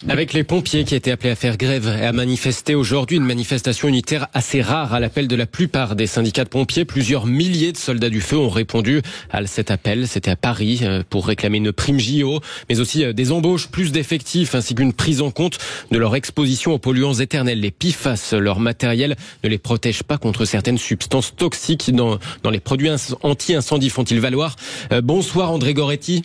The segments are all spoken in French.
Avec les pompiers qui étaient appelés à faire grève et à manifester aujourd'hui, une manifestation unitaire assez rare à l'appel de la plupart des syndicats de pompiers. Plusieurs milliers de soldats du feu ont répondu à cet appel. C'était à Paris pour réclamer une prime JO, mais aussi des embauches, plus d'effectifs ainsi qu'une prise en compte de leur exposition aux polluants éternels. Les PFAS, leur matériel ne les protège pas contre certaines substances toxiques dans les produits anti-incendie, font-ils valoir. Bonsoir André Goretti.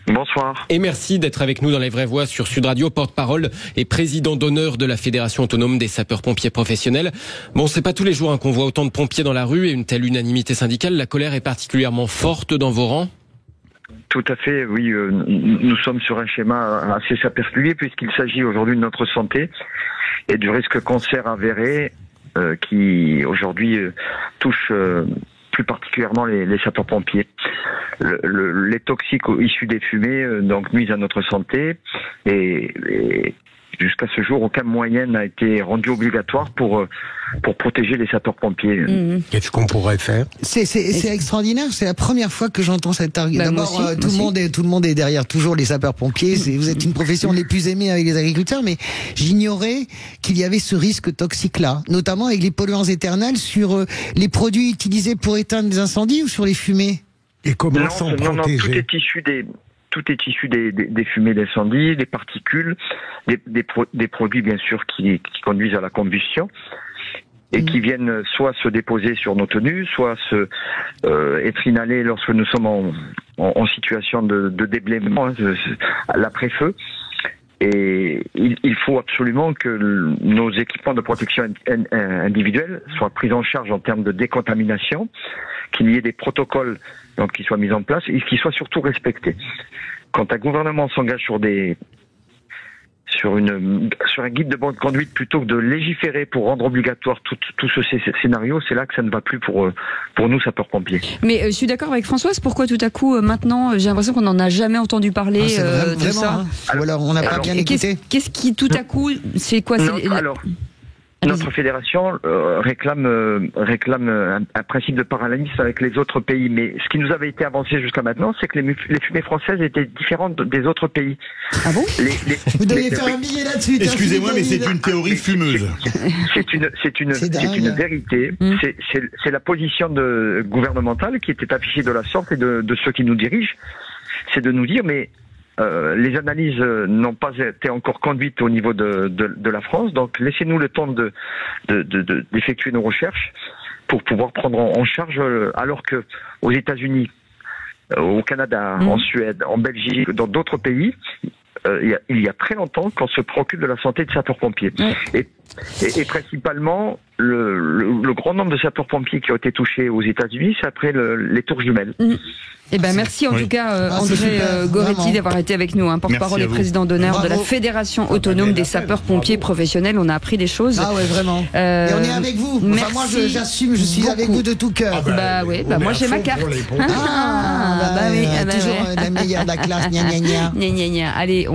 Bonsoir. Et merci d'être avec nous dans Les Vraies Voix sur Sud Radio, porte-parole et président d'honneur de la Fédération autonome des sapeurs-pompiers professionnels. Bon, c'est pas tous les jours qu'on voit autant de pompiers dans la rue et une telle unanimité syndicale. La colère est particulièrement forte dans vos rangs? Tout à fait, oui. Nous sommes sur un schéma assez particulier puisqu'il s'agit aujourd'hui de notre santé et du risque cancer avéré qui aujourd'hui touche plus particulièrement les sapeurs-pompiers. Les toxiques issus des fumées donc nuisent à notre santé et jusqu'à ce jour aucun moyen n'a été rendu obligatoire pour protéger les sapeurs-pompiers. Qu'est-ce qu'on pourrait faire? C'est extraordinaire, c'est la première fois que j'entends cet argument. D'abord, tout le monde est derrière toujours les sapeurs-pompiers. Vous êtes une profession les plus aimées avec les agriculteurs, mais j'ignorais qu'il y avait ce risque toxique-là, notamment avec les polluants éternels sur les produits utilisés pour éteindre les incendies ou sur les fumées. Et comment s'en protéger? Non, tout est issu des fumées d'incendie, des particules, des produits bien sûr qui conduisent à la combustion et qui viennent soit se déposer sur nos tenues, soit être inhalés lorsque nous sommes en situation de déblaiement, l'après-feu. Et il faut absolument que nos équipements de protection individuelle soient pris en charge en termes de décontamination, qu'il y ait des protocoles donc qui soient mis en place et qui soient surtout respectés. Quand un gouvernement s'engage sur un guide de bonne conduite plutôt que de légiférer pour rendre obligatoire tout ce scénario, c'est là que ça ne va plus pour nous sapeurs-pompiers. Mais je suis d'accord avec Françoise, pourquoi tout à coup maintenant j'ai l'impression qu'on n'en a jamais entendu parler de ça hein. Alors on n'a pas bien écouté. Qu'est-ce qui tout à coup, c'est quoi? Notre fédération réclame un principe de parallélisme avec les autres pays. Mais ce qui nous avait été avancé jusqu'à maintenant, c'est que les fumées françaises étaient différentes des autres pays. Ah bon? Vous devez faire un billet là-dessus. Excusez-moi, mais c'est une théorie fumeuse. C'est une vérité. C'est la position gouvernementale qui était affichée de la sorte et de ceux qui nous dirigent. C'est de nous dire, mais les analyses n'ont pas été encore conduites au niveau de la France, donc laissez-nous le temps d'effectuer nos recherches pour pouvoir prendre en charge, alors que aux États-Unis, au Canada, en Suède, en Belgique, dans d'autres pays, il y a très longtemps qu'on se préoccupe de la santé des sapeurs-pompiers. Et principalement, le grand nombre de sapeurs-pompiers qui ont été touchés aux États-Unis, c'est après les tours jumelles. Eh ben merci en tout cas André Goretti d'avoir été avec nous, porte-parole et président d'honneur de la Fédération autonome des sapeurs-pompiers professionnels. On a appris des choses. Ah ouais, vraiment. Et on est avec vous. Enfin, moi j'assume, je suis avec vous de tout cœur. Moi j'ai ma carte. Toujours la meilleure de la classe. Gna gna gna. Allez,